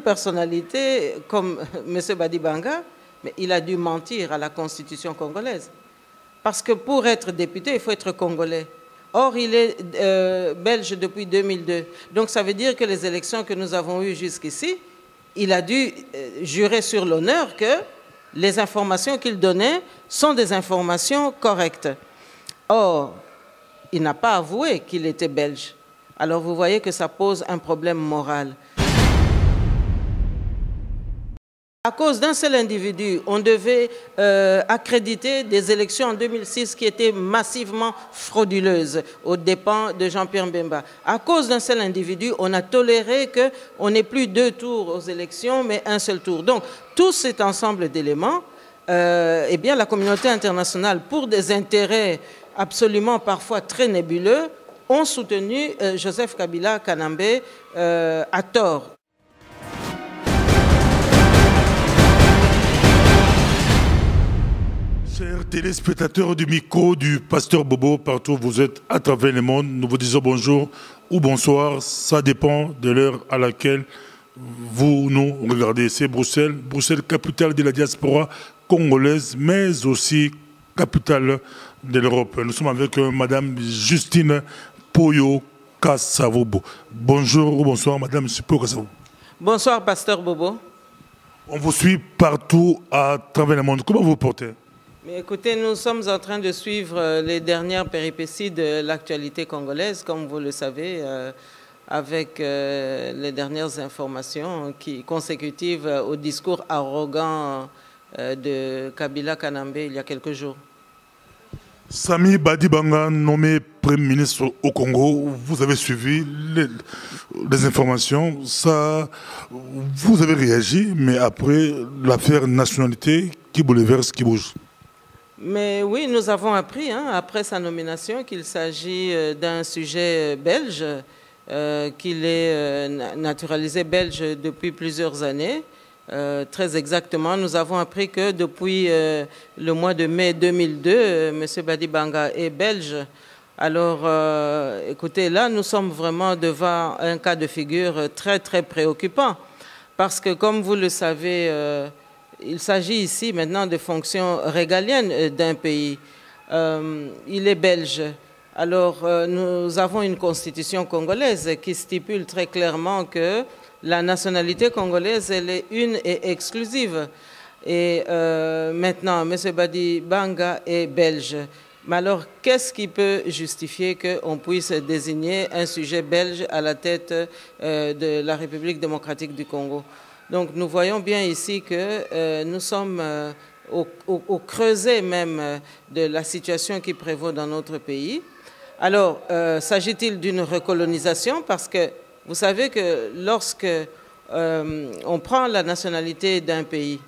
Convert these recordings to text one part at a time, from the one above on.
une personnalité comme M. Badibanga, mais il a dû mentir à la Constitution congolaise. Parce que pour être député, il faut être congolais. Or, il est belge depuis 2002. Donc, ça veut dire que les élections que nous avons eues jusqu'ici, il a dû jurer sur l'honneur que les informations qu'il donnait sont des informations correctes. Or, il n'a pas avoué qu'il était belge. Alors, vous voyez que ça pose un problème moral. À cause d'un seul individu, on devait accréditer des élections en 2006 qui étaient massivement frauduleuses aux dépens de Jean-Pierre Mbemba. À cause d'un seul individu, on a toléré qu'on n'ait plus 2 tours aux élections, mais un seul tour. Donc, tout cet ensemble d'éléments, eh bien, la communauté internationale, pour des intérêts absolument parfois très nébuleux, ont soutenu Joseph Kabila Kanambe à tort. Chers téléspectateurs du micro du Pasteur Bobo, partout où vous êtes à travers le monde, nous vous disons bonjour ou bonsoir, ça dépend de l'heure à laquelle vous nous regardez. C'est Bruxelles, Bruxelles, capitale de la diaspora congolaise, mais aussi capitale de l'Europe. Nous sommes avec Madame Justine Poyo Kassavobo. Bonjour ou bonsoir, Madame Poyo Kassavobo. Bonsoir, Pasteur Bobo. On vous suit partout à travers le monde. Comment vous vous portez? Mais écoutez, nous sommes en train de suivre les dernières péripéties de l'actualité congolaise, comme vous le savez, avec les dernières informations consécutives au discours arrogant de Kabila Kanambe il y a quelques jours. Sami Badibanga, nommé Premier ministre au Congo, vous avez suivi les informations, ça, vous avez réagi, mais après l'affaire nationalité qui bouleverse, qui bouge. Mais oui, nous avons appris, après sa nomination, qu'il s'agit d'un sujet belge, qu'il est naturalisé belge depuis plusieurs années. Très exactement, nous avons appris que depuis le mois de mai 2002, M. Badibanga est belge. Alors, écoutez, là, nous sommes vraiment devant un cas de figure très, très préoccupant. Parce que, comme vous le savez, il s'agit ici maintenant de fonctions régaliennes d'un pays. Il est belge. Alors, nous avons une constitution congolaise qui stipule très clairement que la nationalité congolaise, elle est une et exclusive. Et maintenant, M. Badibanga est belge. Mais alors, qu'est-ce qui peut justifier qu'on puisse désigner un sujet belge à la tête de la République démocratique du Congo? Donc, nous voyons bien ici que nous sommes au creuset même de la situation qui prévaut dans notre pays. Alors, s'agit-il d'une recolonisation? Parce que vous savez que lorsque on prend la nationalité d'un pays,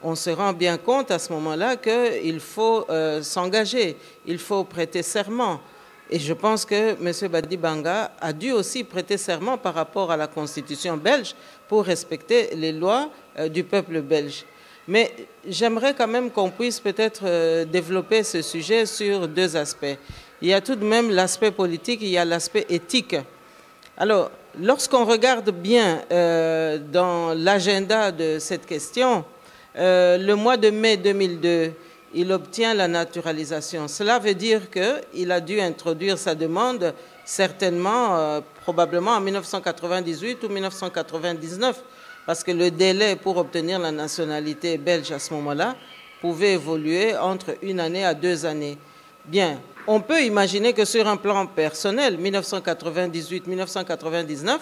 on se rend bien compte à ce moment-là qu'il faut s'engager, il faut prêter serment. Et je pense que M. Badibanga a dû aussi prêter serment par rapport à la constitution belge pour respecter les lois du peuple belge. Mais j'aimerais quand même qu'on puisse peut-être développer ce sujet sur 2 aspects. Il y a tout de même l'aspect politique, il y a l'aspect éthique. Alors, lorsqu'on regarde bien dans l'agenda de cette question, le mois de mai 2002, il obtient la naturalisation. Cela veut dire qu'il a dû introduire sa demande certainement, probablement en 1998 ou 1999, parce que le délai pour obtenir la nationalité belge à ce moment-là pouvait évoluer entre 1 année à 2 années. Bien, on peut imaginer que sur un plan personnel, 1998-1999,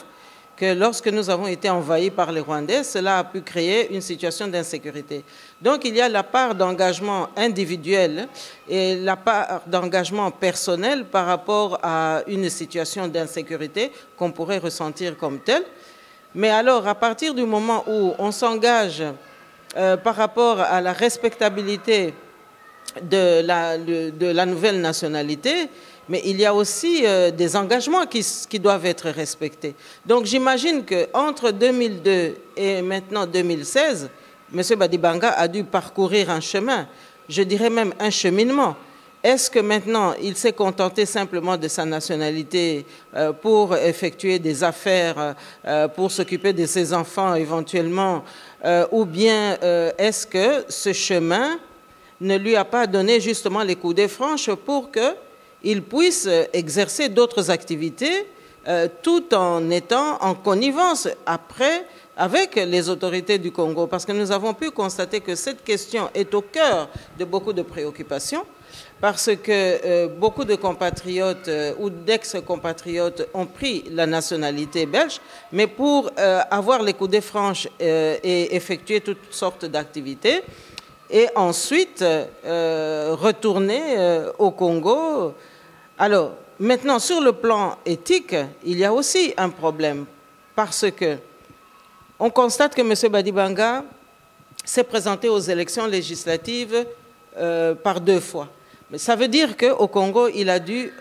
que lorsque nous avons été envahis par les Rwandais, cela a pu créer une situation d'insécurité. Donc il y a la part d'engagement individuel et la part d'engagement personnel par rapport à une situation d'insécurité qu'on pourrait ressentir comme telle. Mais alors, à partir du moment où on s'engage par rapport à la respectabilité de la nouvelle nationalité, mais il y a aussi des engagements qui doivent être respectés. Donc j'imagine qu'entre 2002 et maintenant 2016, M. Badibanga a dû parcourir un chemin, je dirais même un cheminement, Est-ce que maintenant, il s'est contenté simplement de sa nationalité pour effectuer des affaires, pour s'occuper de ses enfants éventuellement, ou bien est-ce que ce chemin ne lui a pas donné justement les coudées franches pour qu'il puisse exercer d'autres activités tout en étant en connivence après avec les autorités du Congo? Parce que nous avons pu constater que cette question est au cœur de beaucoup de préoccupations, parce que beaucoup de compatriotes ou d'ex-compatriotes ont pris la nationalité belge, mais pour avoir les coudées franches et effectuer toutes sortes d'activités, et ensuite retourner au Congo. Alors, maintenant, sur le plan éthique, il y a aussi un problème, parce que on constate que M. Badibanga s'est présenté aux élections législatives par 2 fois. Mais ça veut dire qu'au Congo, il a dû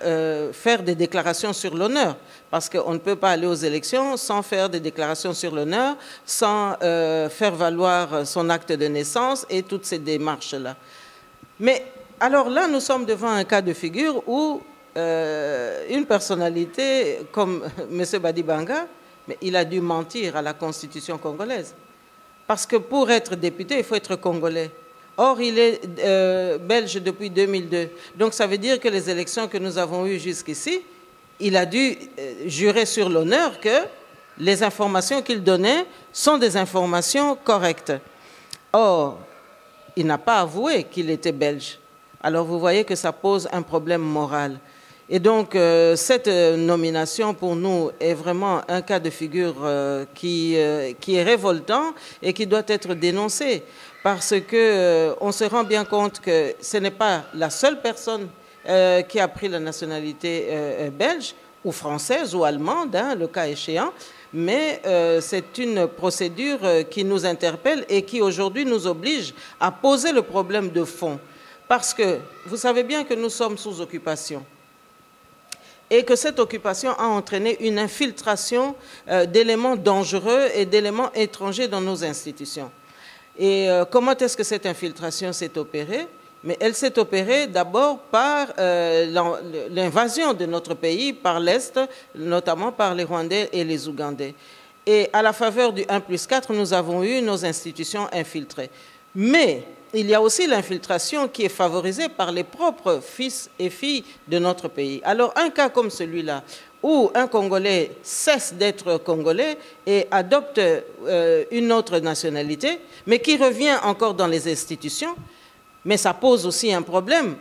faire des déclarations sur l'honneur, parce qu'on ne peut pas aller aux élections sans faire des déclarations sur l'honneur, sans faire valoir son acte de naissance et toutes ces démarches-là. Mais alors là, nous sommes devant un cas de figure où une personnalité comme M. Badibanga, mais il a dû mentir à la Constitution congolaise. Parce que pour être député, il faut être congolais. Or, il est belge depuis 2002. Donc, ça veut dire que les élections que nous avons eues jusqu'ici, il a dû jurer sur l'honneur que les informations qu'il donnait sont des informations correctes. Or, il n'a pas avoué qu'il était belge. Alors, vous voyez que ça pose un problème moral. Et donc, cette nomination, pour nous, est vraiment un cas de figure qui est révoltant et qui doit être dénoncé. Parce qu'on se rend bien compte que ce n'est pas la seule personne qui a pris la nationalité belge, ou française, ou allemande, hein, le cas échéant, mais c'est une procédure qui nous interpelle et qui aujourd'hui nous oblige à poser le problème de fond. Parce que vous savez bien que nous sommes sous occupation. Et que cette occupation a entraîné une infiltration d'éléments dangereux et d'éléments étrangers dans nos institutions. Et comment est-ce que cette infiltration s'est opérée? Mais elle s'est opérée d'abord par l'invasion de notre pays par l'Est, notamment par les Rwandais et les Ougandais. Et à la faveur du 1+4, nous avons eu nos institutions infiltrées. Mais il y a aussi l'infiltration qui est favorisée par les propres fils et filles de notre pays. Alors, un cas comme celui-là, où un Congolais cesse d'être Congolais et adopte une autre nationalité, mais qui revient encore dans les institutions, mais ça pose aussi un problème,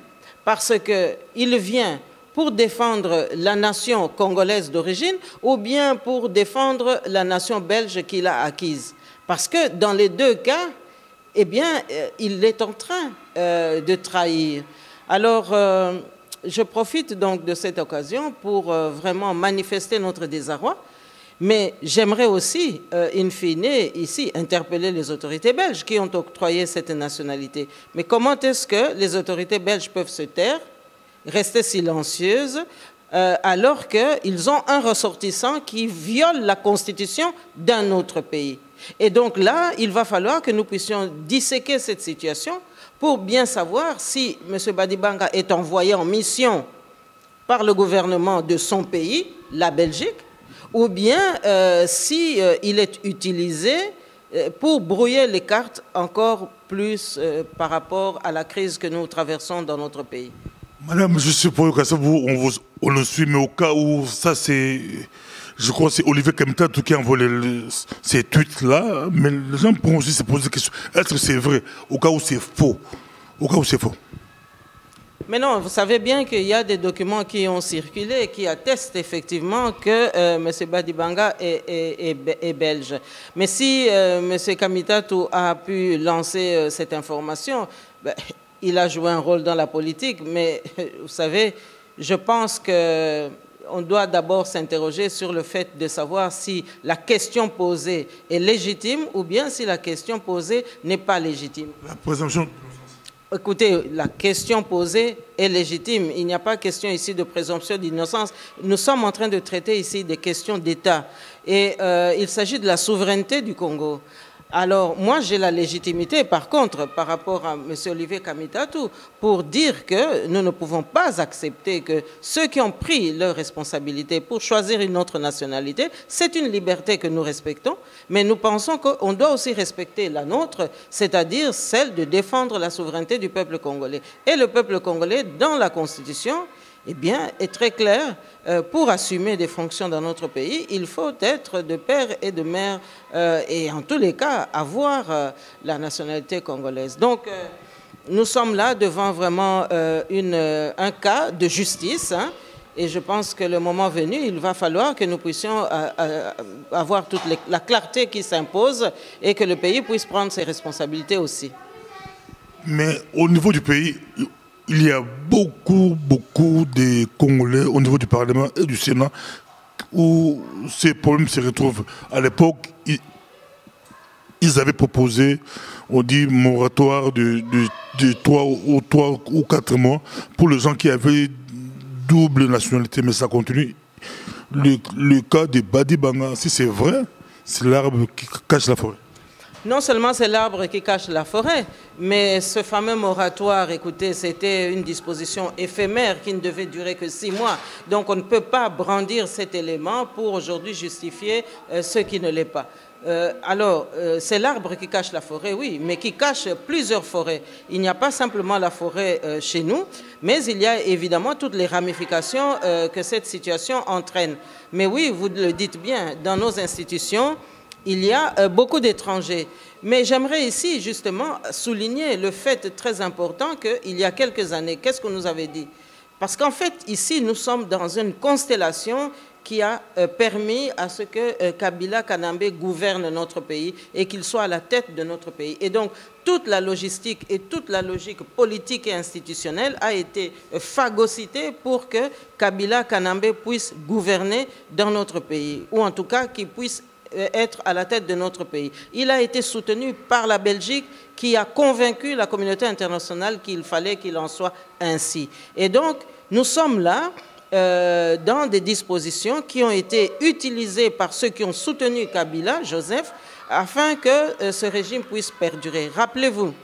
parce qu'il vient pour défendre la nation congolaise d'origine ou bien pour défendre la nation belge qu'il a acquise. Parce que dans les 2 cas, eh bien, il est en train de trahir. Alors, je profite donc de cette occasion pour vraiment manifester notre désarroi, mais j'aimerais aussi, in fine, ici, interpeller les autorités belges qui ont octroyé cette nationalité. Mais comment est-ce que les autorités belges peuvent se taire, rester silencieuses, alors qu'ils ont un ressortissant qui viole la constitution d'un autre pays? Et donc là, il va falloir que nous puissions disséquer cette situation pour bien savoir si M. Badibanga est envoyé en mission par le gouvernement de son pays, la Belgique, ou bien s'il est utilisé pour brouiller les cartes encore plus par rapport à la crise que nous traversons dans notre pays. Madame, je suppose que ça, on le suit, mais au cas où ça c'est... Je crois que c'est Olivier Kemta qui a envoyé ces tweets-là, mais les gens pourront aussi se poser des questions. Est-ce que c'est vrai? Au cas où c'est faux. Au cas où c'est faux. Mais non, vous savez bien qu'il y a des documents qui ont circulé et qui attestent effectivement que M. Badibanga est belge. Mais si M. Kamitatou a pu lancer cette information, ben, il a joué un rôle dans la politique, mais vous savez, je pense que on doit d'abord s'interroger sur le fait de savoir si la question posée est légitime ou bien si la question posée n'est pas légitime. La présomption... Écoutez, la question posée est légitime. Il n'y a pas question ici de présomption d'innocence. Nous sommes en train de traiter ici des questions d'État. Et il s'agit de la souveraineté du Congo. Alors, moi, j'ai la légitimité, par contre, par rapport à M. Olivier Kamitatou, pour dire que nous ne pouvons pas accepter que ceux qui ont pris leurs responsabilités pour choisir une autre nationalité, c'est une liberté que nous respectons, mais nous pensons qu'on doit aussi respecter la nôtre, c'est-à-dire celle de défendre la souveraineté du peuple congolais. Et le peuple congolais, dans la Constitution, eh bien, est très clair, pour assumer des fonctions dans notre pays, il faut être de père et de mère et en tous les cas avoir la nationalité congolaise. Donc, nous sommes là devant vraiment un cas de justice, hein, et je pense que le moment venu, il va falloir que nous puissions avoir toute la clarté qui s'impose et que le pays puisse prendre ses responsabilités aussi. Mais au niveau du pays, il y a beaucoup de Congolais au niveau du Parlement et du Sénat où ces problèmes se retrouvent. À l'époque, ils avaient proposé, on dit, moratoire de 3 ou 4 mois pour les gens qui avaient double nationalité, mais ça continue. Le cas de Badi Banga, si c'est vrai, c'est l'arbre qui cache la forêt. Non seulement c'est l'arbre qui cache la forêt, mais ce fameux moratoire, écoutez, c'était une disposition éphémère qui ne devait durer que 6 mois. Donc on ne peut pas brandir cet élément pour aujourd'hui justifier ce qui ne l'est pas. C'est l'arbre qui cache la forêt, oui, mais qui cache plusieurs forêts. Il n'y a pas simplement la forêt chez nous, mais il y a évidemment toutes les ramifications que cette situation entraîne. Mais oui, vous le dites bien, dans nos institutions, il y a beaucoup d'étrangers. Mais j'aimerais ici justement souligner le fait très important qu'il y a quelques années, qu'est-ce qu'on nous avait dit? Parce qu'en fait, ici, nous sommes dans une constellation qui a permis à ce que Kabila Kanambe gouverne notre pays et qu'il soit à la tête de notre pays. Et donc, toute la logistique et toute la logique politique et institutionnelle a été phagocytée pour que Kabila Kanambe puisse gouverner dans notre pays, ou en tout cas qu'il puisse être à la tête de notre pays. Il a été soutenu par la Belgique qui a convaincu la communauté internationale qu'il fallait qu'il en soit ainsi. Et donc, nous sommes là dans des dispositions qui ont été utilisées par ceux qui ont soutenu Kabila, Joseph, afin que ce régime puisse perdurer. Rappelez-vous,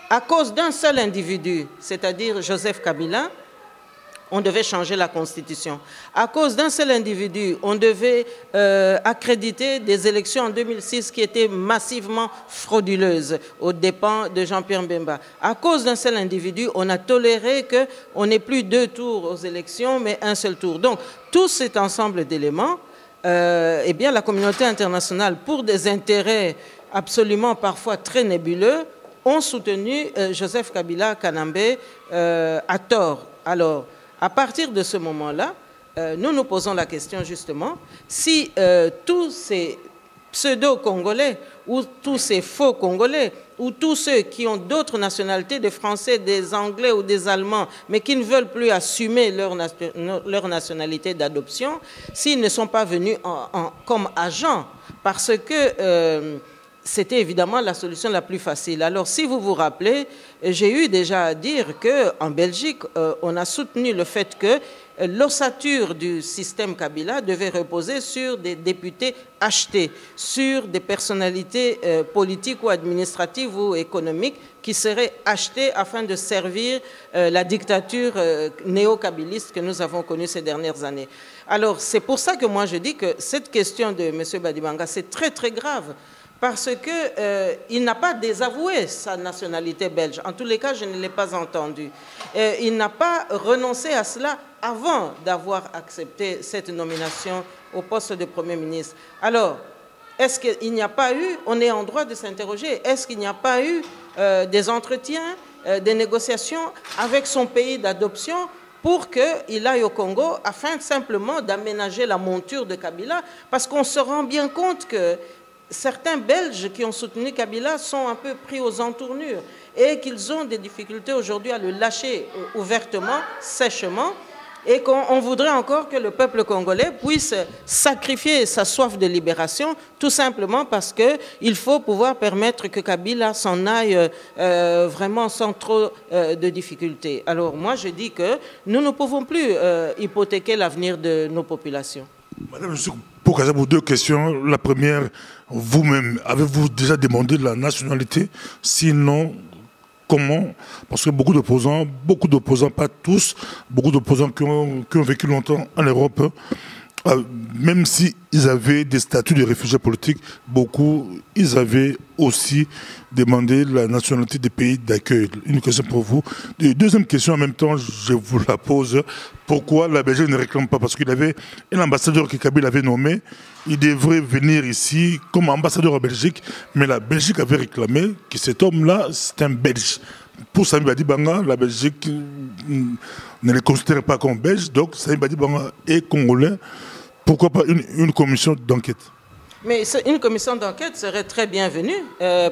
à cause d'un seul individu, c'est-à-dire Joseph Kabila, on devait changer la Constitution. À cause d'un seul individu, on devait accréditer des élections en 2006 qui étaient massivement frauduleuses aux dépens de Jean-Pierre Mbemba. À cause d'un seul individu, on a toléré qu'on n'ait plus 2 tours aux élections, mais un seul tour. Donc, tout cet ensemble d'éléments, eh bien, la communauté internationale, pour des intérêts absolument parfois très nébuleux, ont soutenu Joseph Kabila Kanambe à tort. Alors, à partir de ce moment-là, nous nous posons la question justement, si tous ces pseudo-Congolais ou tous ces faux Congolais ou tous ceux qui ont d'autres nationalités, des Français, des Anglais ou des Allemands, mais qui ne veulent plus assumer leur nationalité d'adoption, s'ils ne sont pas venus comme agents, parce que c'était évidemment la solution la plus facile. Alors, si vous vous rappelez, j'ai eu déjà à dire qu'en Belgique, on a soutenu le fait que l'ossature du système Kabila devait reposer sur des députés achetés, sur des personnalités politiques ou administratives ou économiques qui seraient achetées afin de servir la dictature néo-kabiliste que nous avons connue ces dernières années. Alors, c'est pour ça que moi je dis que cette question de M. Badi Banga, c'est très très grave. Parce qu'il n'a pas désavoué sa nationalité belge. En tous les cas, je ne l'ai pas entendu. Il n'a pas renoncé à cela avant d'avoir accepté cette nomination au poste de Premier ministre. Alors, est-ce qu'il n'y a pas eu, on est en droit de s'interroger, est-ce qu'il n'y a pas eu des entretiens, des négociations avec son pays d'adoption pour qu'il aille au Congo afin simplement d'aménager la monture de Kabila? Parce qu'on se rend bien compte que certains Belges qui ont soutenu Kabila sont un peu pris aux entournures et qu'ils ont des difficultés aujourd'hui à le lâcher ouvertement, sèchement, et qu'on voudrait encore que le peuple congolais puisse sacrifier sa soif de libération, tout simplement parce qu'il faut pouvoir permettre que Kabila s'en aille vraiment sans trop de difficultés. Alors moi je dis que nous ne pouvons plus hypothéquer l'avenir de nos populations. Madame, pour caser vos deux questions, la première, vous-même, avez-vous déjà demandé la nationalité? Sinon, comment? Parce que beaucoup d'opposants, pas tous, beaucoup d'opposants qui ont vécu longtemps en Europe, même s'ils avaient des statuts de réfugiés politiques, beaucoup, ils avaient aussi demandé la nationalité des pays d'accueil. Une question pour vous. Et deuxième question, en même temps, je vous la pose. Pourquoi la Belgique ne réclame pas? Parce qu'il avait un ambassadeur que Kabila avait nommé. Il devrait venir ici comme ambassadeur en Belgique. Mais la Belgique avait réclamé que cet homme-là, c'est un Belge. Pour Sami Badibanga, la Belgique ne le considère pas comme belge. Donc Sami Badibanga est congolais. Pourquoi pas une commission d'enquête? Mais une commission d'enquête serait très bienvenue,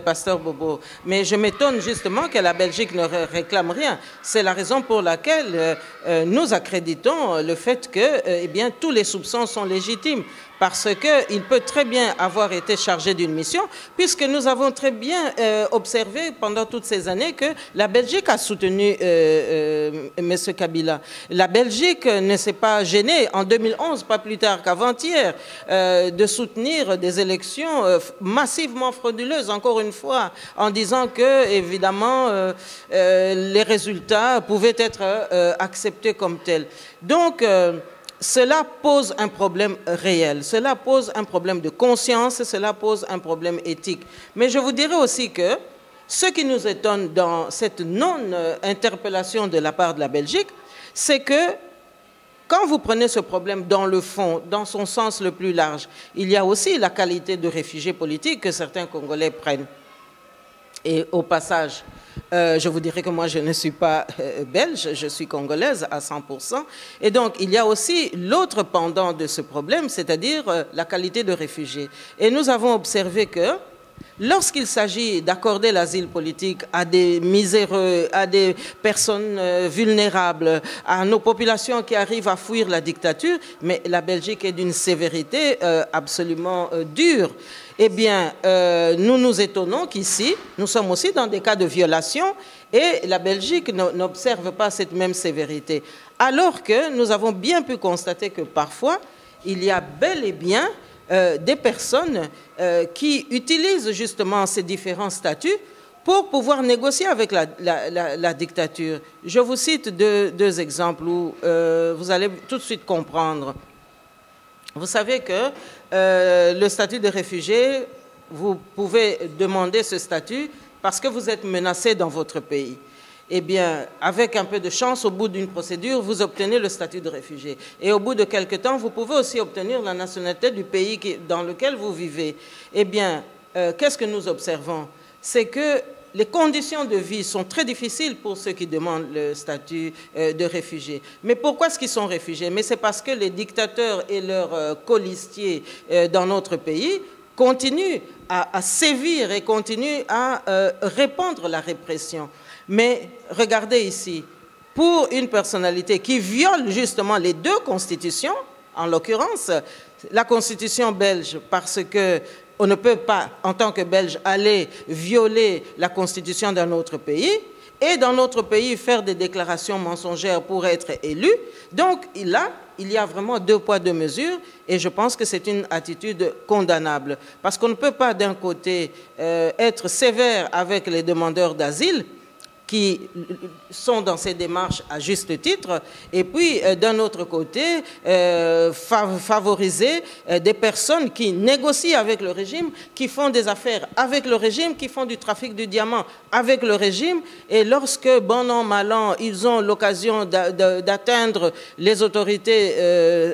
Pasteur Bobo. Mais je m'étonne justement que la Belgique ne réclame rien. C'est la raison pour laquelle nous accréditons le fait que eh bien, tous les soupçons sont légitimes. Parce qu'il peut très bien avoir été chargé d'une mission, puisque nous avons très bien observé pendant toutes ces années que la Belgique a soutenu M. Kabila. La Belgique ne s'est pas gênée en 2011, pas plus tard qu'avant-hier, de soutenir des élections massivement frauduleuses, encore une fois, en disant que, évidemment, les résultats pouvaient être acceptés comme tels. Donc, cela pose un problème réel, cela pose un problème de conscience, cela pose un problème éthique. Mais je vous dirais aussi que ce qui nous étonne dans cette non-interpellation de la part de la Belgique, c'est que quand vous prenez ce problème dans le fond, dans son sens le plus large, il y a aussi la qualité de réfugiés politiques que certains Congolais prennent. Et au passage, je vous dirais que moi, je ne suis pas belge, je suis congolaise à 100%. Et donc, il y a aussi l'autre pendant de ce problème, c'est-à-dire la qualité de réfugié. Et nous avons observé que lorsqu'il s'agit d'accorder l'asile politique à des miséreux, à des personnes vulnérables, à nos populations qui arrivent à fuir la dictature, mais la Belgique est d'une sévérité absolument dure. Eh bien, nous nous étonnons qu'ici, nous sommes aussi dans des cas de violation et la Belgique n'observe pas cette même sévérité. Alors que nous avons bien pu constater que parfois, il y a bel et bien des personnes qui utilisent justement ces différents statuts pour pouvoir négocier avec la dictature. Je vous cite deux exemples où vous allez tout de suite comprendre. Vous savez que le statut de réfugié, vous pouvez demander ce statut parce que vous êtes menacé dans votre pays. Eh bien, avec un peu de chance, au bout d'une procédure, vous obtenez le statut de réfugié. Et au bout de quelque temps, vous pouvez aussi obtenir la nationalité du pays dans lequel vous vivez. Eh bien, qu'est-ce que nous observons? C'est que les conditions de vie sont très difficiles pour ceux qui demandent le statut de réfugié. Mais pourquoi est-ce qu'ils sont réfugiés? Mais c'est parce que les dictateurs et leurs colistiers dans notre pays continuent à sévir et continuent à répandre la répression. Mais regardez ici, pour une personnalité qui viole justement les deux constitutions, en l'occurrence la constitution belge, parce que on ne peut pas, en tant que Belge, aller violer la constitution d'un autre pays et dans notre pays faire des déclarations mensongères pour être élu. Donc là, il y a vraiment deux poids, deux mesures et je pense que c'est une attitude condamnable. Parce qu'on ne peut pas d'un côté être sévère avec les demandeurs d'asile qui sont dans ces démarches à juste titre, et puis d'un autre côté, favoriser des personnes qui négocient avec le régime, qui font des affaires avec le régime, qui font du trafic du diamant avec le régime, et lorsque, bon an, mal an, ils ont l'occasion d'atteindre les autorités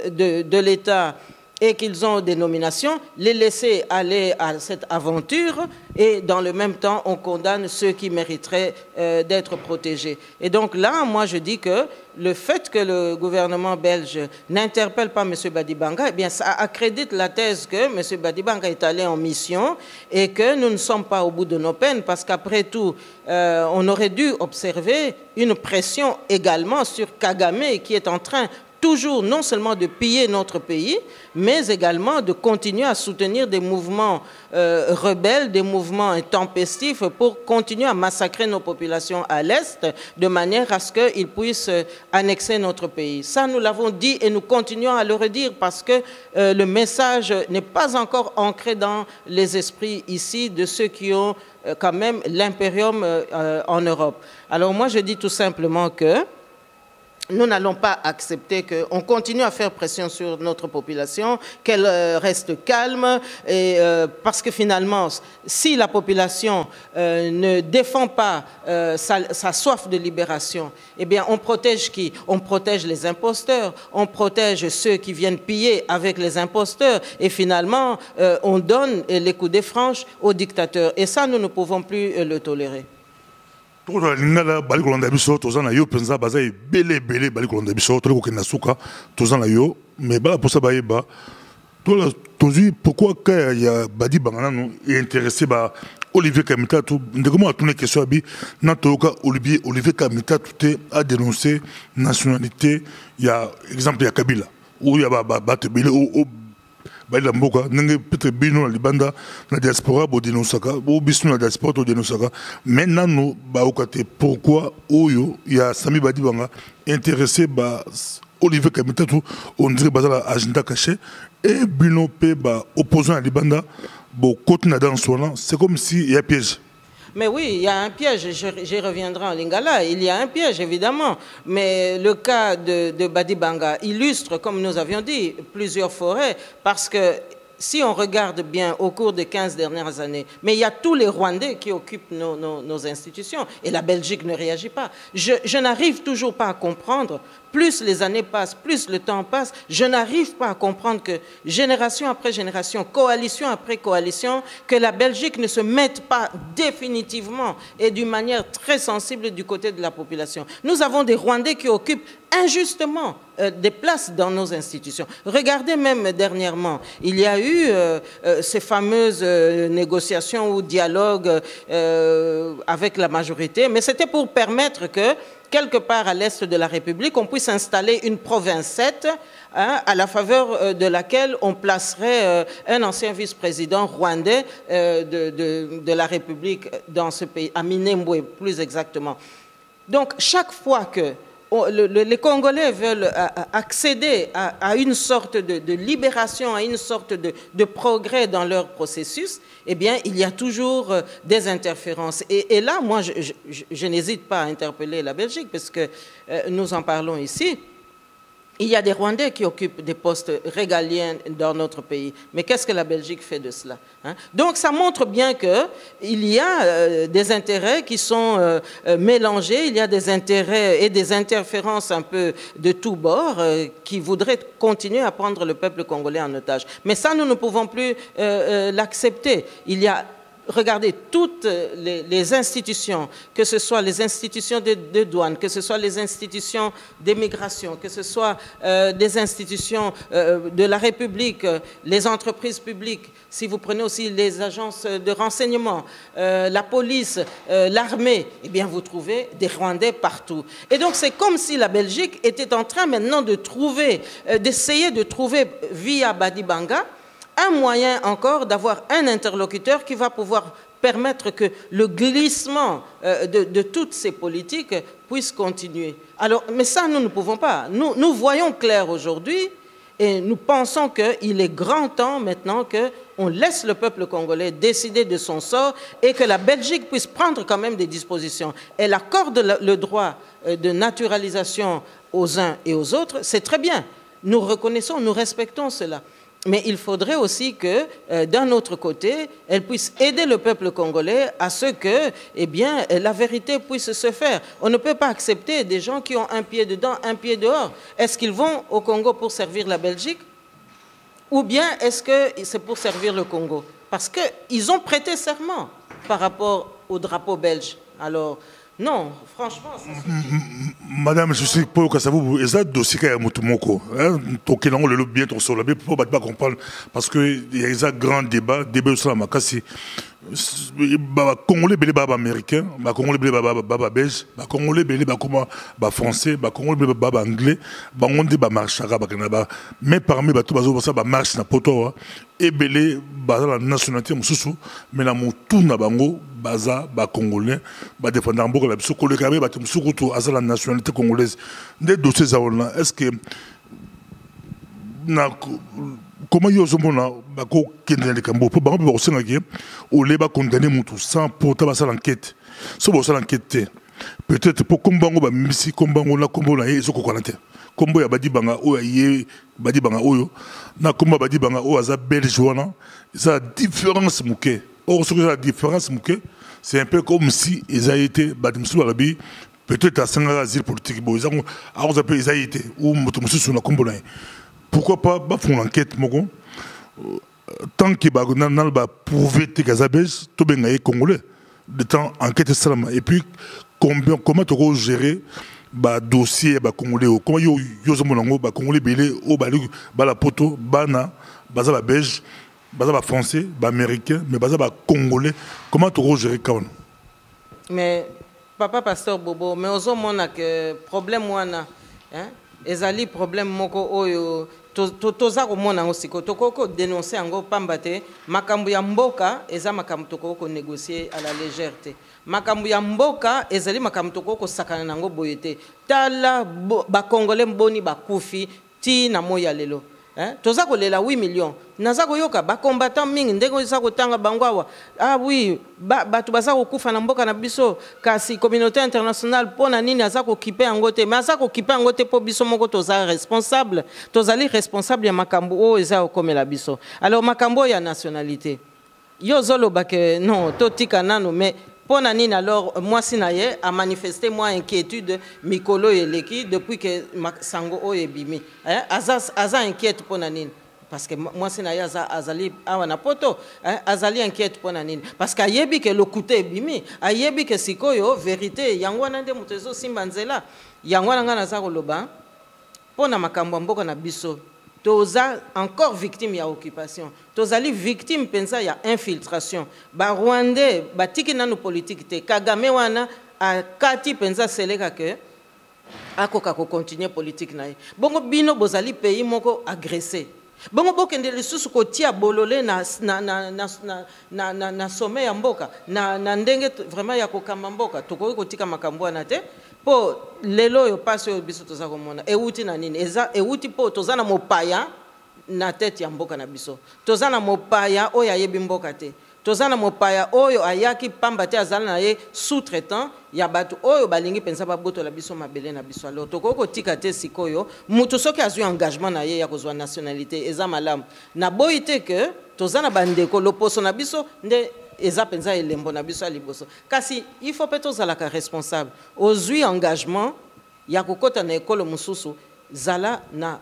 de l'État et qu'ils ont des nominations, les laisser aller à cette aventure et dans le même temps, on condamne ceux qui mériteraient d'être protégés. Et donc là, moi, je dis que le fait que le gouvernement belge n'interpelle pas M. Badibanga, eh bien, ça accrédite la thèse que M. Badibanga est allé en mission et que nous ne sommes pas au bout de nos peines parce qu'après tout, on aurait dû observer une pression également sur Kagame qui est en train toujours non seulement de piller notre pays, mais également de continuer à soutenir des mouvements rebelles, des mouvements intempestifs pour continuer à massacrer nos populations à l'Est de manière à ce qu'ils puissent annexer notre pays. Ça, nous l'avons dit et nous continuons à le redire parce que le message n'est pas encore ancré dans les esprits ici de ceux qui ont quand même l'impérium en Europe. Alors moi, je dis tout simplement que nous n'allons pas accepter qu'on continue à faire pression sur notre population, qu'elle reste calme, et, parce que finalement, si la population ne défend pas sa soif de libération, eh bien, on protège qui? On protège les imposteurs, on protège ceux qui viennent piller avec les imposteurs, et finalement, on donne les coups de franche aux dictateurs. Et ça, nous ne pouvons plus le tolérer. Toza lingala bali kolanda biso toza na yo penza baza ebele bali kolanda biso tole kokenda suka toza na yo mais bala posa bayeba tola tozi pourquoi ka ya badi bangana no intéressé ba Olivier Kamita tout ndeko a tourné question abi na toka Olivier Kamita tout a dénoncé nationalité il y a exemple ya Kabila ou il y a ba tebile ou la mboka nenge peut-être bino na libanda na diaspora bo denosaka bo bisu na diaspora to denosaka maintenant nous ba okate pourquoi oyo ya Sami Badi Banga intéressé ba Olivier Kamita tout on dirait bazala agenda caché et bino pe ba opposant à libanda bo côté na dans son c'est comme si il y a piège. Mais oui, il y a un piège, j'y reviendrai en lingala, il y a un piège évidemment, mais le cas de Badi Banga illustre, comme nous avions dit, plusieurs forêts, parce que si on regarde bien au cours des 15 dernières années, mais il y a tous les Rwandais qui occupent nos institutions, et la Belgique ne réagit pas. Je n'arrive toujours pas à comprendre, plus les années passent, plus le temps passe, je n'arrive pas à comprendre que génération après génération, coalition après coalition, que la Belgique ne se mette pas définitivement et d'une manière très sensible du côté de la population. Nous avons des Rwandais qui occupent injustement des places dans nos institutions. Regardez même dernièrement, il y a eu ces fameuses négociations ou dialogues avec la majorité, mais c'était pour permettre que quelque part à l'est de la République, on puisse installer une province 7 à la faveur de laquelle on placerait un ancien vice-président rwandais de la République dans ce pays, à Minembwe plus exactement. Donc chaque fois que les Congolais veulent accéder à une sorte de libération, à une sorte de progrès dans leur processus, eh bien, il y a toujours des interférences. Et là, moi, je n'hésite pas à interpeller la Belgique, parce que nous en parlons ici. Il y a des Rwandais qui occupent des postes régaliens dans notre pays. Mais qu'est-ce que la Belgique fait de cela, hein? Donc ça montre bien qu'il y a des intérêts qui sont mélangés, il y a des intérêts et des interférences un peu de tous bords qui voudraient continuer à prendre le peuple congolais en otage. Mais ça, nous ne pouvons plus l'accepter. Il y a... Regardez, toutes les institutions, que ce soit les institutions de douane, que ce soit les institutions d'immigration, que ce soit des institutions de la République, les entreprises publiques, si vous prenez aussi les agences de renseignement, la police, l'armée, eh bien vous trouvez des Rwandais partout. Et donc c'est comme si la Belgique était en train maintenant de trouver, d'essayer de trouver via Badi Banga, un moyen encore d'avoir un interlocuteur qui va pouvoir permettre que le glissement de toutes ces politiques puisse continuer. Alors, mais ça, nous ne pouvons pas. Nous voyons clair aujourd'hui et nous pensons qu'il est grand temps maintenant qu'on laisse le peuple congolais décider de son sort et que la Belgique puisse prendre quand même des dispositions. Elle accorde le droit de naturalisation aux uns et aux autres, c'est très bien. Nous reconnaissons, nous respectons cela. Mais il faudrait aussi que, d'un autre côté, elle puisse aider le peuple congolais à ce que, eh bien, la vérité puisse se faire. On ne peut pas accepter des gens qui ont un pied dedans, un pied dehors. Est-ce qu'ils vont au Congo pour servir la Belgique? Ou bien est-ce que c'est pour servir le Congo? Parce qu'ils ont prêté serment par rapport au drapeau belge. Alors, non, franchement... Madame, je sais pas que ça vous est dossier qui est mutumoko. Donc on le bien ton sol, mais pour pas comprendre parce que il y a un grand débat sur la makasi. Congolais belé baba américain, Congolais belé baba belge, Congolais belé baba français, Congolais belé baba anglais, bangonde ba marchara ba mais parmi bato bazo ça ba marche na poto et belé baza la nationalité mususu mais na mutu na bango baza ba congolais ba défendre mboko la biso koleka ba bato musuku to asa la nationalité congolaise des dossiers zaona est-ce que na comment yo zomona bako kende le kambo po bango ba senga ke o le ba condamner mutu sans porter ba l'enquête so ba l'enquête peut-être pour kombango ba misi kombango na kombo na yeso ko konate kombo ya badi banga o ye badi banga oyo na komba badi banga o aza belge wana ça différence muke or ce que la différence muke c'est un peu comme si ils a été badi musu barabi peut-être à senga asile politique bo ils ont appelé ils a été ou mutu musu na kombo na pourquoi pas faire une enquête tant que n'a pas prouvé que Gazabège tout bien congolais de temps enquête seulement et puis comment tu vas gérer ba dossier ba congolais comment yo zomonango ba congolais belé au ba la poto bana baza ba belge baza ba français ba américain mais baza ba congolais comment tu vas gérer quand mais papa pasteur Bobo mais ozomona que problème wana hein ezali problème moko oyo toza komona ngo siko tokoko dénoncer ngo pambate makambu ya mboka eza makambu tokoko négocier à la légèreté makambu ya mboka ezali makambu tokoko sakana nango boyete tala ba congolais mboni bakufi ti na moya lelo toza kolela 8 millions naza koyoka ba combattant mingi ndeko za kotanga bangwawa ah oui bato baza kokufa na mboka na biso kasi communauté internationale pona nini aza kokipe yango te mais aza kokipe yango te po biso moko toza responsable tozali responsable ya makambo o eza okomela biso alors makambo ya nationalité yo zoloba ke non totika nano mais pona nini alors moi sinaye a manifesté moi inquiétude mikolo eleki depuis que sango o ebimi aza inquiète pona nini parce que moi sinaye azali awana poto azali inquiète pona nini parce que ayebi que le côté ebimi ayebi que sikoyo vérité yango wana nde mutezo simba nzela yango wana ngana za koloba pona makambo mboka na biso toza encore victime ya occupation tozali victime pensa ya infiltration ba rwandais batiki nanu politique te Kagame wana akati pensa seleka ke akoka ko continuer politique na ye bongo bino bozali pays moko agressé bongo bokende lisusu kotia bolole na sommet ya mboka na ndenge vraiment ya kokamba mboka tokoki kotika makambo wana te po lelo yo passe yo biso toza komona euti na nini eza euti po toza na mopaya na tete ya mboka na biso toza na mopaya oyo ayebi mboka te toza na mopaya oyo ayaki pamba te azala na ye sous-traitant ya bato oyo balingi pensa babotola biso mabele na biso alors tokoki kotika te sikoyo mutu soki azwi engagement na ye ya kozwa nationalité eza malamu na boyi te ke toza na bandeko loposo na biso nde eza penza elembo na biso ya liboso kasi il faut pe tozalaka responsable ozwi engagement ya kokota na ekolo mosusu zala na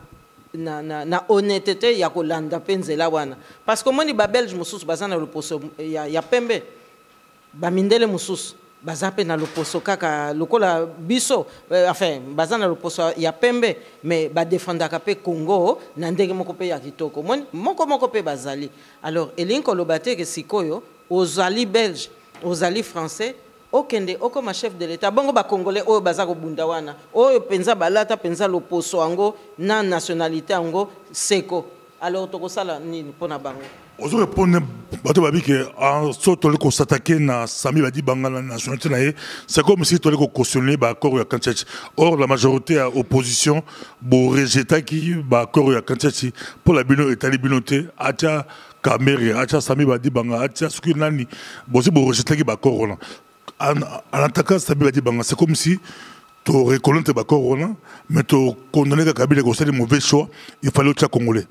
honnêteté ya kolanda pe nzela wana parce que moni ba belge mosusu baza na loposo ya pembe bamindele mosusu baza pe na loposo kaka lokola biso enfin baza na loposo ya pembe mais badefendaka pe Congo na ndenge moko pe ya kitoko moni moko pe bazali alors elingi koloba te ke sikoyo ozali belge ozali français okende okoma chef de l'état bongo ba congolais oyo baza kobunda wana oyo penza balata penza loposo yango na nationalité yango seko alors tokosala nini pona bango ozo répondre bato babi que en sorte de s'attaquer na Sami badi banga la nationalité na c'est comme si tu allais cautionner ba accord ya Kantiachi or la majorité à opposition bo rejeter qui ba accord ya Kantiachi pour la bino etali binoté acha Kamere acha Sami badi banga acha ce que nani bosi bo rejeter qui ba accord là en attaquant Sami badi banga c'est comme si tu reconnaître ba accord là mais tu condamner Kabila ko c'est le mauvais choix il fallait au Congolais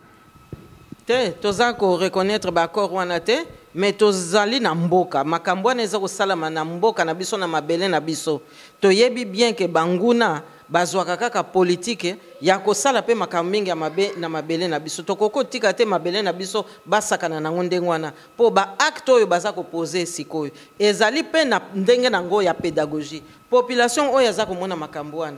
te toza ko reconnaître ba accord wana te mais tozali na mboka makambo wana eza kosalama na mboka na biso na mabele na biso toyebi bien que banguna bazwaka kaka politique ya kosala pe makambo mingi ya na mabele na biso tokoko tika te mabele na biso basakana na ndenge wana po ba acte oyo baza ko poser sikoyo ezali pe na ndenge nango ya pédagogie population oyo aza komona makambo wana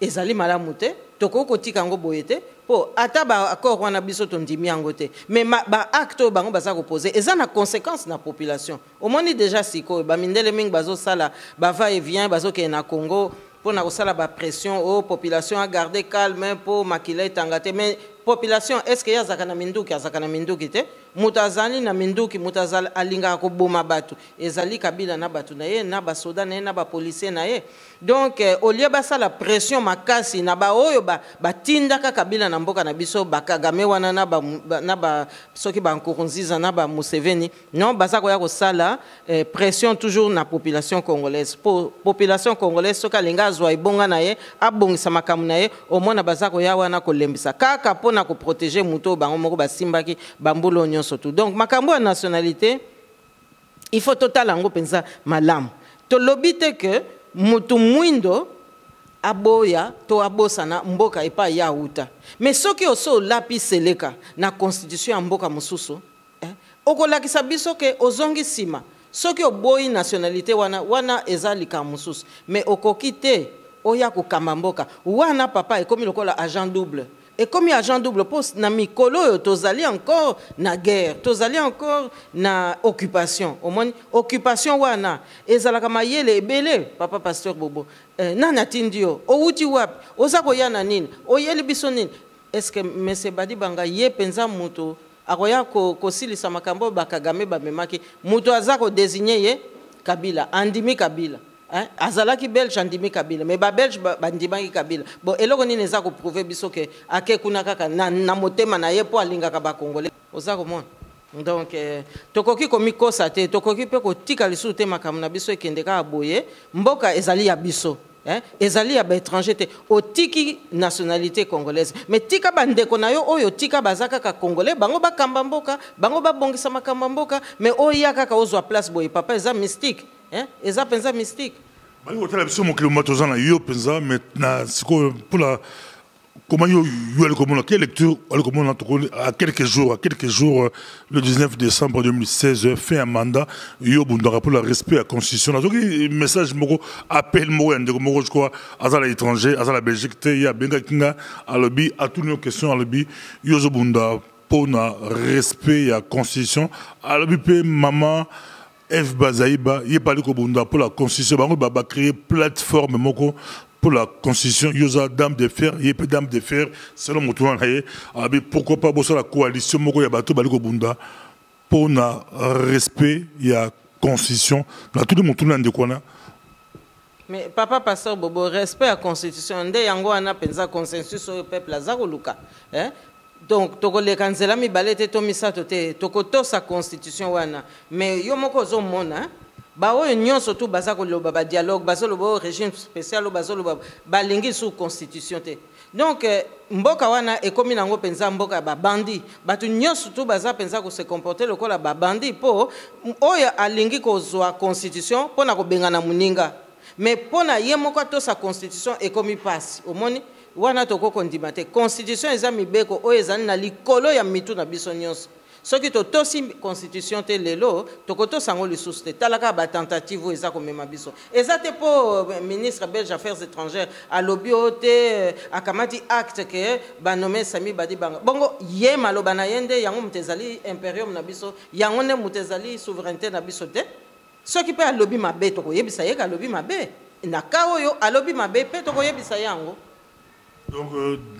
ezali malamu te toko kotika ngo boye te po ata ba accord wana biso tondimi yango te mais ba acte bango baza poser eza na conséquence na population omoni déjà siko ba mindele mingi bazo sala ba va et vient bazo ke na Congo pour na kosala ba pression aux population à garder calme pour makila etangate mais population est-ce que yazaka na minduki te mutazali na minduki mutazali alinga ko boma batu ezali kabila na batu na ye na ba soda na ye na ba policier na ye donc au lieu basa la pression makasi na ba oyo ba tindaka kabila na mboka na biso bakagame wana na ba soki ba Nkurunziza na ba Museveni non basa ko ya ko sala pression toujours na population congolaise pour population congolaise soka linga zwa ibonga na ye abongisa makamu na ye au mona basa ko ya wana ko lembisa kaka na ko protéger muto bango moko basimbaki bambolo nyonso tout donc makambo ya nationalité il faut total ango penza malamu to lobite que mutu mwindo aboya to abosana mboka epa ya uta mais soki oso lapi seleka na constitution ya mboka mususu okolakisa biso ke ozongi sima soki oboyi nationalité wana ezalika mususu mais okokite oya kokamba mboka wana papa ekomi lokola agent double. Et comme il y a agent double poste, na mikolo, tozali encore na guerre, tozali encore na occupation. Au moins, occupation wana. Ezalaka mayele ebele, papa pasteur Bobo. Nana tindio, outi wap, ozako yana nini, oyeli biso nini. Est-ce que M. Badi Banga ye penza muto, akoya ko silisa makambo bakagame bamemaki, muto azako désigné ye Kabila, andimi Kabila. Azalaki belge andimi Kabila mais ba belge bandimaki Kabila bon eloko nini eza ko prouver biso ke ake kuna kaka na motema na ye po alingaka ba congolais oza komona donc tokoki komikosa te tokoki pe kotika lisusu te makambo na biso ekendeka aboye mboka ezali ya biso ezali ya ba étranger te otiki nationalité congolaise mais tika bandeko na yo oyo tika bazaka ka congolais bango bakamba mboka bango babongisa makamba mboka mais oya kaka ozwa place boye papa eza mystique eza penza mystique. Bali otala biso mo kilomètre na yo penza maintenant siko pour la comment yo le comment quelle lecture le comment à quelques jours le 19 décembre 2016 fait un mandat yo bundara pour le respect à la constitution donc message moko appel moko ndeko moko je crois à l'étranger à la Belgique il y a benga kinga à lobby à toutes nos questions à lobby yo zo bunda pour na respect à la constitution à lobby pe maman F Bazaïba, il parle pour la constitution, il va créer plateforme moko pour la constitution, il y a dame de fer, il y a peu dame de fer, selon mon tour, pourquoi pas pour la coalition moko il y a bateau baliko bunda pour na respect il y a constitution, là tout le monde tourne de quoi là. Mais papa pasteur Bobo respect à la constitution, ndé yango ana penza consensus au peuple azako luka, donc toko le kanzela mi balete to misato te toko to sa constitution wana mais yo moko zo mona ba oyo nyonso tu baza ko loba ba dialogue bazo loba régime spécial bazo loba ba lingi sous constitution te donc mboka wana ekomi nango penza mboka ba bandi batu nyonso tu baza penza ko se comporter lokola ba bandi po oyo alingi ko zwa constitution pona ko bengana muninga mais pona ye moko to sa constitution ekomi passe omoni wana toko kondima te constitution eza mibeko oyo ezali na likolo ya mitu na biso nyonso soki totosi constitution te lelo tokotosa yango lisusu te talaka ba tentative eza komema biso eza te po ministre belge affaires étrangères alobi o te akamati acte ke banome Sami Badi Banga bongo ye maloba na yende yango mutezali imperium na biso yango ne mutezali souveraineté na biso te soki pe alobi mabe tokoyebisa ye ka alobi mabe na ka oyo alobi mabe pe tokoyebisa yango. Donc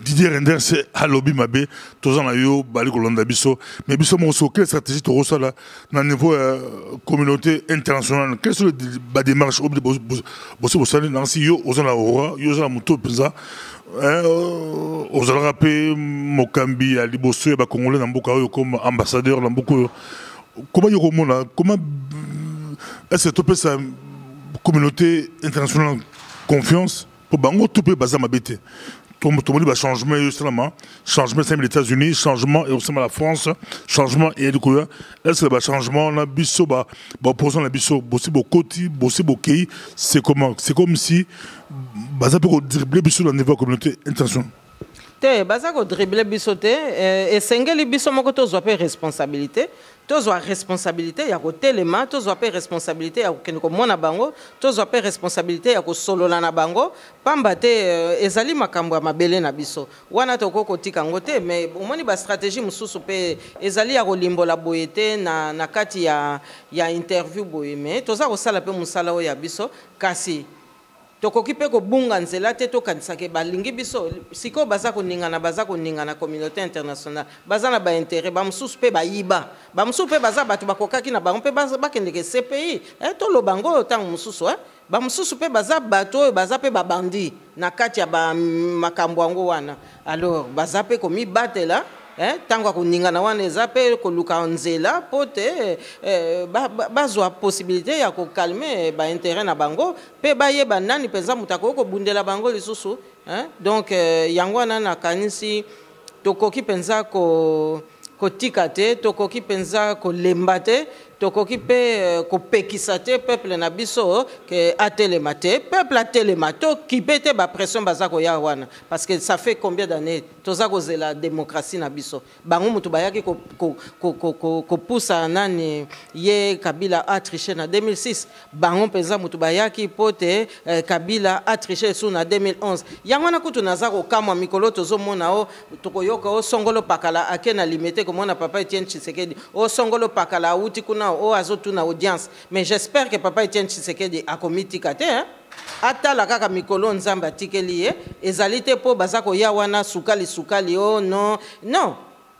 Didier Render c'est à lobby mabé tous en ayo bali kolanda biso mais biso mo so quelle stratégie to resala na niveau communauté internationale quelles sont les démarches ob bosso bosali na si yo ozana aura yo ozana muto penza ozala rapé Mokambi à liboso ya ba congolais na mboka yo comme ambassadeur na mboka comment yo komona comment est-ce que tu peux sa communauté internationale confiance pour bango tout peut baza mabete tout le monde changement changement c'est les États-Unis changement et aussi la France changement et du coup est-ce que le changement la biso ba opposant la biso bossi bokoti bossi bokei c'est comme si baza peut dribbler biso au niveau de la communauté internationale. te bazako dribbler biso te esengeli biso moko tozwa pe responsabilité tozwa responsabilité ya kotelema tozwa pe responsabilité ya kokende komona bango tozwa pe responsabilité ya kosolola na bango pamba te ezali makambo ya mabele na biso wana toko kotika ngo te mais omoni ba stratégie mususu pe ezali ya kolimbola boye te na kati ya interview boye mais toza kosala pe musala oyo ya biso kasi tokoki pe kobunga nzela te tokanisa ke balingi biso siko baza koninga na communauté internationale baza na ba intérêt ba mususu pe bayiba ba mususu pe baza bato bakokaki na bango pe bakende ke CPI to lo bango tango mususu ba mususu pe baza bato baza pe babandi na kati ya ba makambo yango wana alors baza pe komi batela tango kuningana wana eza pe koluka nzela pote bazwa possibilité ya ko calmer ba intérêt na bango pe bayeba nani penza mutako ko bundela bango lisusu donc yango wana na kanisi tokoki penza ko tika te tokoki penza ko lemba te tokoki pe ko pekisa te peuple na biso ke atelema te peuple atelema to kipete ba pression bazako ya wana parce que ça fait combien d'années toza koze la démocratie na biso bango mutu bayaki ko poussa nani ye Kabila a triché na 2006 bango penza mutu bayaki pote Kabila a triché sous na 2011 yango na kutu nazako kamwa mikolo tozo mona o tokoyoka o songolo pakala akena limité comme on papa Etienne Tshisekedi o songolo pakala uti kuna o azotuna audience mais j'espère que papa Etienne Tshisekedi a commis kate atala kaka mikolo nzamba tikeli ye ezalite po bazako ya wana sukali oh non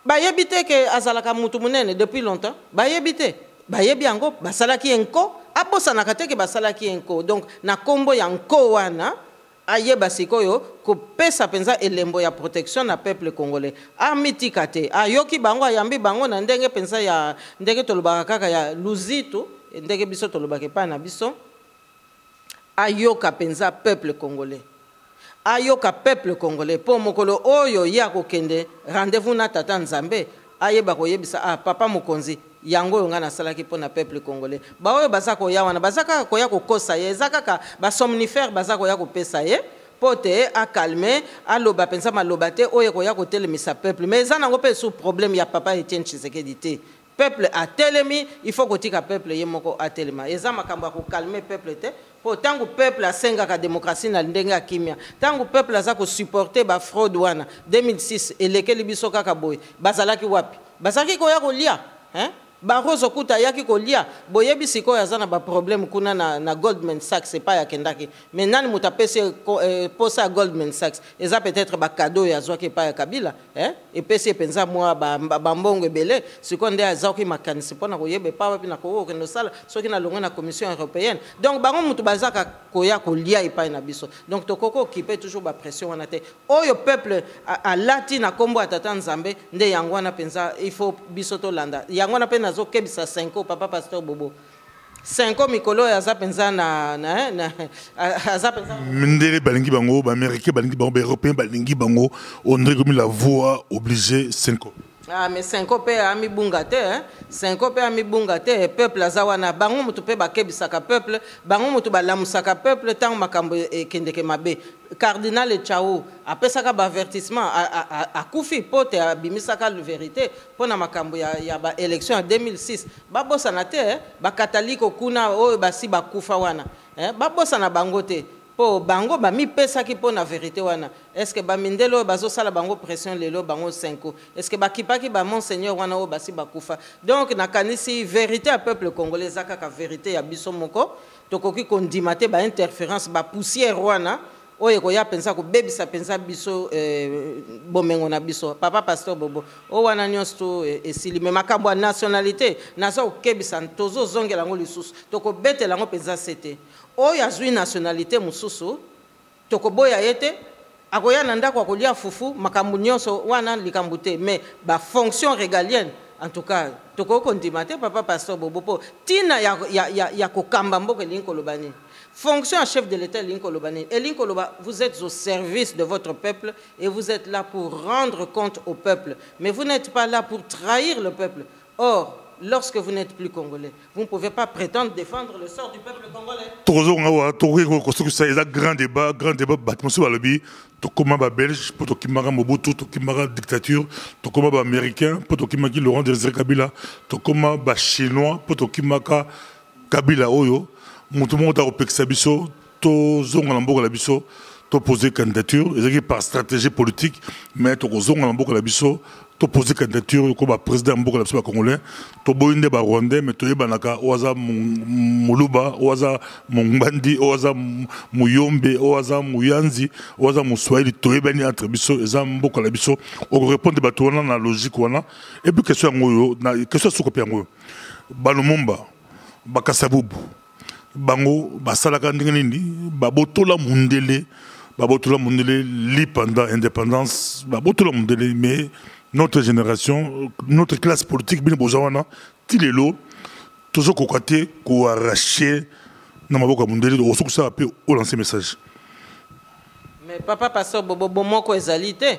bayebite ke azalaka mutu munene depuis longtemps bayebite bayebi yango basalaki enko abosana kate ke basalaki enko donc na kombo ya nko wana ayeba sikoyo kopesa penza elembo ya protection na peuple congolais amitika te ayoki bango ayambi bango na ndenge penza ya ndenge tolobaka kaka ya luzitu ndenge biso tolobaka pa na biso ayoka penza peuple congolais po mokolo oyo ya kokende rendez-vous na tata Nzambe ayeba koyebisa papa mokonzi yango yonga na salaki pona peuple congolais ba oyo bazako ya wana bazaka koya kokosa ye ezaka ba somnifère bazako ya kopesa ye pote a calmer aloba pensa maloba te oyo koya kotelemisa peuple mais ezana ngo pe sous problème ya papa Etienne Tshisekedi te peuple a telemi il faut kotika peuple ye moko a telema eza makambo ko calmer peuple te po tango peuple asenga ka démocratie na ndenge ya kimia tango peuple aza ko supporter ba fraude wana 2006 elekeli biso kaka boy bazalaki wapi bazalaki koya kolia barozo kuta yaki kolia boyebi siko yazana ba problème kuna na Goldman Sachs c'est pas ya kendaki mais nani mutapese posa Goldman Sachs eza peut-être ba cadeau ya zwaki pa ya Kabila et pese penza moi ba mbongo belé siko nde azaki makanisi pona koyebe pa wapi na ko kendo sala soki na longo na commission européenne donc bango mutu bazaka koya kolia ipa na biso donc tokoko qui peut toujours ba pression wana te oyo peuple a lati na kombo atata Nzambe nde yango wana penza il faut biso to landa yango na penza zo kebisa 5 ans papa pasteur Bobo 5 ans mikolo ya zapenza na azapenza ndele balingi bango ba américain balingi bango ba européen balingi bango on dirait comme la voix obligée 5 ans mais 5 ans pe ami bungate 5 ans pe ami bungate peuple azawana bango mutu pe bakebisaka peuple bango mutu balamusaka peuple tant makambo ekendeke mabe cardinal Chao apesaka ba avertissement a kufi pote abimisaka la vérité pona makambo ya ba élection en 2006 babosana te ba catholique kuna oyo basi bakufa wana babosana bango te po bango ba mi pesa ki pona vérité wana est-ce que ba mindelo bazo sala bango pression lelo bango 5 est-ce que ba kipaki ba monseigneur wana o basi bakufa donc na kanisi vérité à peuple congolais zaka ka vérité ya biso moko tokoki kondimate ba interférence ba poussière wana oye koya pensa ko bebisa pensa biso bomengo na biso papa pasteur Bobo o wana nyonso esili me makambo ya nationalité nazo kebisa tozo zongela ngo lisusu toko betela ngo pensa sete oyo azwi nationalité mususu tokoboya yete akoya na ndako akolia fufu makambo nyonso wana likambo te mais ba fonction régalienne en tout cas toko kondimate papa pasteur Bobo po tina ya kokamba mboke linkolobani fonction à chef de l'État Linkolobanin. Et Linkoloba, vous êtes au service de votre peuple et vous êtes là pour rendre compte au peuple. Mais vous n'êtes pas là pour trahir le peuple. Or, lorsque vous n'êtes plus congolais, vous ne pouvez pas prétendre défendre le sort du peuple congolais. C'est un grand débat, Tokoma belge, Tokimara Mobutu, Tokimara dictature, Tokoma américain, Tokimaki Laurent Désiré Kabila, Tokoma chinois, Tokimaka Kabila Oyo, Moutoumou Taropeksa Biso, Tozonga Lamboga Labiso, Poser candidature, et par stratégie politique, mais Tokozonga Lamboga Labiso, poser candidature comme président Mboka Labiso congolais, Toboinde Rwandais, mais Toyebanaka, Oaza Muluba, Oaza Mbandi, Oaza Muyombe, Oaza Muyanzi, Oaza Muswahili, Toyebani entre Biso, et Mboka Labiso, on répond de batouana dans la logique, et puis question Ngoyo, question Soukopé Ngoyo, Balumumba, Bakasabubu, Bango, Basalaka Ndingi, Babotola Mundele, Babotola Mundele, li pendant indépendance, Babotola Mundele, mais notre génération, notre classe politique, bien Bozawana, Tilelo, toujours cocaté, arraché, Namaboka Mundele, au souk ça peut lancer message. Mais papa pasteur Bobo Bomoko ezalité,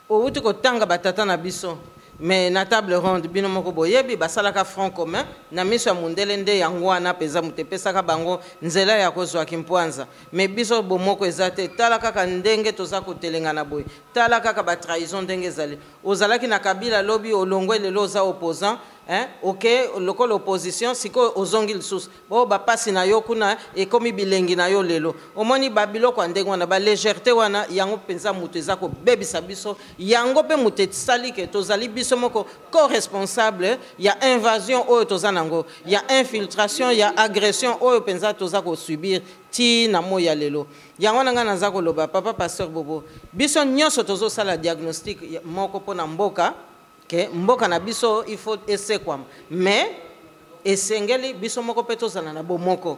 au outil ko tanga batata na biso. Mais na table ronde bino moko boyebi basalaka front commun na miso ya mundele nde yango wana peza mutepesaka bango nzela ya kozwa kimpwanza mais biso bomoko ezate tala kaka ndenge toza kotelenga na boye tala kaka ba trahison ndenge ezali ozalaki na Kabila lobi olongwe lelo oza opposant ok loko l'opposition siko ozongi lisusu bo bapasi na yo kuna ekomi bilengi na yo lelo omoni babiloko andenge wana ba légèreté wana yango penza mutu eza ko bebisa biso yango pe mutu tsali ke tozali biso moko co-responsable ya invasion oyo tozanango ya infiltration ya agression oyo penza toza ko subir ti na moya lelo yango nanga naza koloba papa pasteur Bobo biso nyonso tozo sala diagnostic moko pona mboka que mboka na biso il faut essayer quoi mais esengeli biso moko pe tozana na bomoko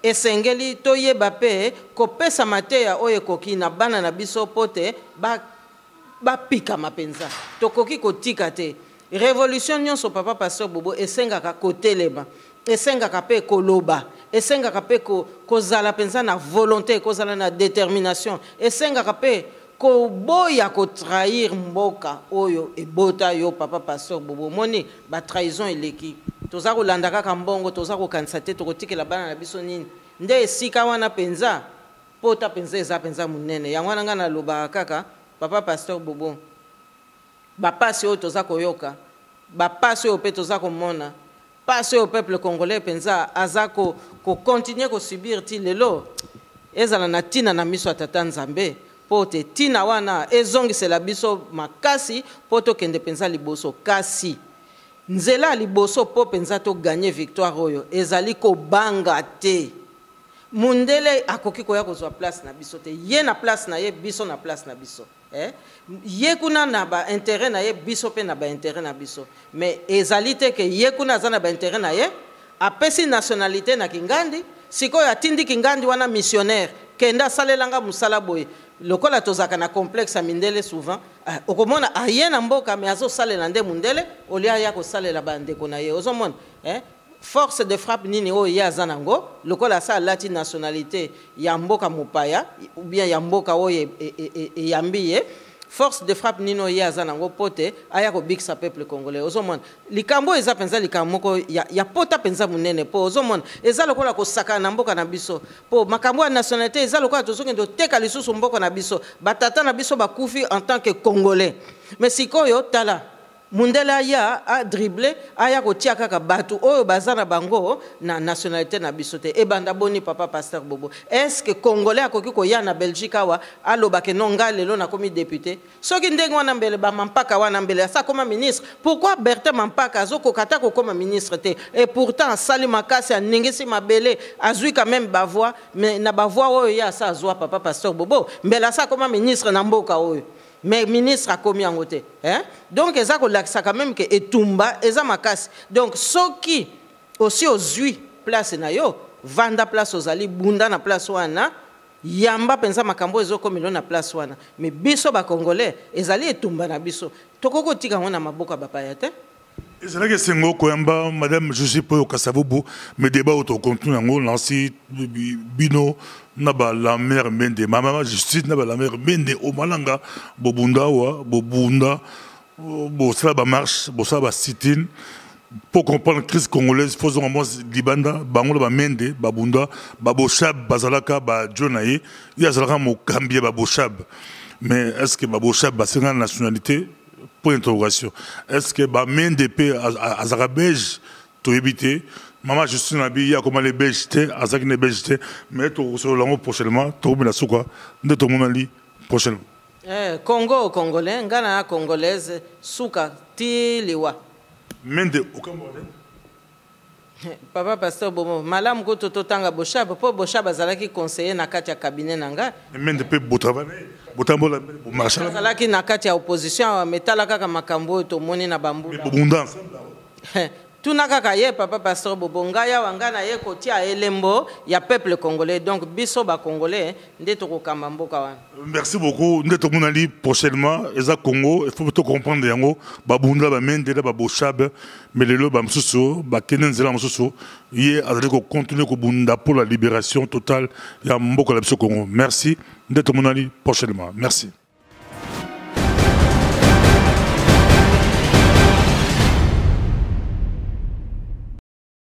esengeli toyeba pe kopesa mateya oyo koki na bana na biso pote ba pika mapenza tokoki kotika te révolution nyonso papa pasteur Bobo esengaka kotelema esengaka pe koloba esengaka pe kozala penza na volonté kozala na détermination esengaka pe ko boya ko trahir mboka oyo ebota yo papa pasteur Bobo moni ba trahison eleki toza ko landaka kambongo toza ko kansate to kotikela bana na biso nini nde esika wana penza pota penza eza penza munene yango wana ngana loba kaka papa pasteur Bobo ba pasi oyo toza koyoka ba pasi oyo pe toza komona pasi au peuple congolais penza azako ko continuer ko subir ti lelo ezala na tina na miso atata Nzambe pote tina wana ezongisela biso makasi poto kende penza liboso kasi nzela liboso po penza to gagner victoire oyo ezali ko banga te mundele akoki koya kozwa place na biso te ye na place na ye biso na place na biso ye kuna na ba intérêt na ye biso pe na ba intérêt na biso mais ezali te ke ye kuna za na ba intérêt na ye apesi nationalité na Kingandi sikoyo atindi Kingandi wana missionnaire kenda salelanga musala boye lokola tozaka na complexe mindele souvent okomona ayena mboka mais azo salela nde mundele olia ya ko salela bandeko na ye ozomona force de frappe nini o ya zanango lokola sa lati nationalité ya mboka mopaya ou bien ya mboka o yambiye force de frappe nino ya zanango pote aya ko big sa peuple congolais ozomona likambo eza penza likamoko ya pota penza munene po ozomona eza lokola ko saka na mboka na biso po makambo ya nationalité eza lokola tozoke ndo teka lisusu mboka na biso batata na biso bakufi en tant que congolais mais sikoyo tala mundela ya a dribbler aya ko tia kaka batu oyo bazana bango na nationalité na bisote e banda boni papa pasteur Bobo est-ce que congolais akoki ko ya na Belgique awa aloba ke nonga lelo na komi député soki ndenge wana mbele ba mampaka wana mbele sa comme ministre pourquoi Bertin Mampaka azoko kata ko comme ministre te et pourtant Sali Makasi aningisi mabele azui quand même ba voix mais na ba voix oyo ya sa azwa papa pasteur Bobo mbele sa comme ministre na mboka oyo mais ministre a commis en côté donc eza ko lakisa quand même que etumba eza makasi donc soki aussi ozui place na yo vanda place ozali bunda na place wana yamba penza makambo ezoko milio na place wana mais biso ba congolais ezali etumba na biso tokoko tika ngona maboka bapaya te ezala ke sengo koyamba madame Josie po Kasavubu me débat auto contenu ngo lanci bino naba la mère mende mama justice naba la mère mende o malanga bobunda wa bobunda bo sala ba marche bo sala ba sit-in pour comprendre la crise congolaise, il faut vraiment Libanda, Bangola, Bamende, Babunda, Babochab, Bazalaka, Badjonaye, il y a Zalaka Mokambia, Babochab. Mais est-ce que Babochab, c'est une nationalité? Pour interrogation. Est-ce que Bamende, Azarabej, tu éviter? Maman, je suis nabi, il y a comment les Belges, Azak les Belges, mais tu reçois prochainement, tu reçois la souka, de ton monali prochainement. Congo, Congolais, Ghana, Congolaise, souka, ti liwa. Mende, aucun problème. Papa Pasteur Bomo, Malam Goto Totanga Bochab, pour Bochab Azalaki conseiller Nakatia cabinet Nanga. Mende peut beau travail, beau tambola, beau marché. Azalaki Nakatia opposition, Metalaka Makambo, Tomoni na Bambu. Abondance. Tunaka ye Papa Pasteur Bobo, Ngaya Wangana ye Kotia Elembo, ya peuple congolais, donc biso ba congolais, ndetoko Kamambo Kawan. Merci beaucoup. Nous sommes allés prochainement. Eza Congo, il faut tout comprendre. Yango, Babunda, Bamende, Babochab, mais le lot, Bamsuso, Bakenen Zela Msuso, hier, à continuer pour la libération totale. Il y a un Congo. Merci. Nous sommes allés prochainement. Merci.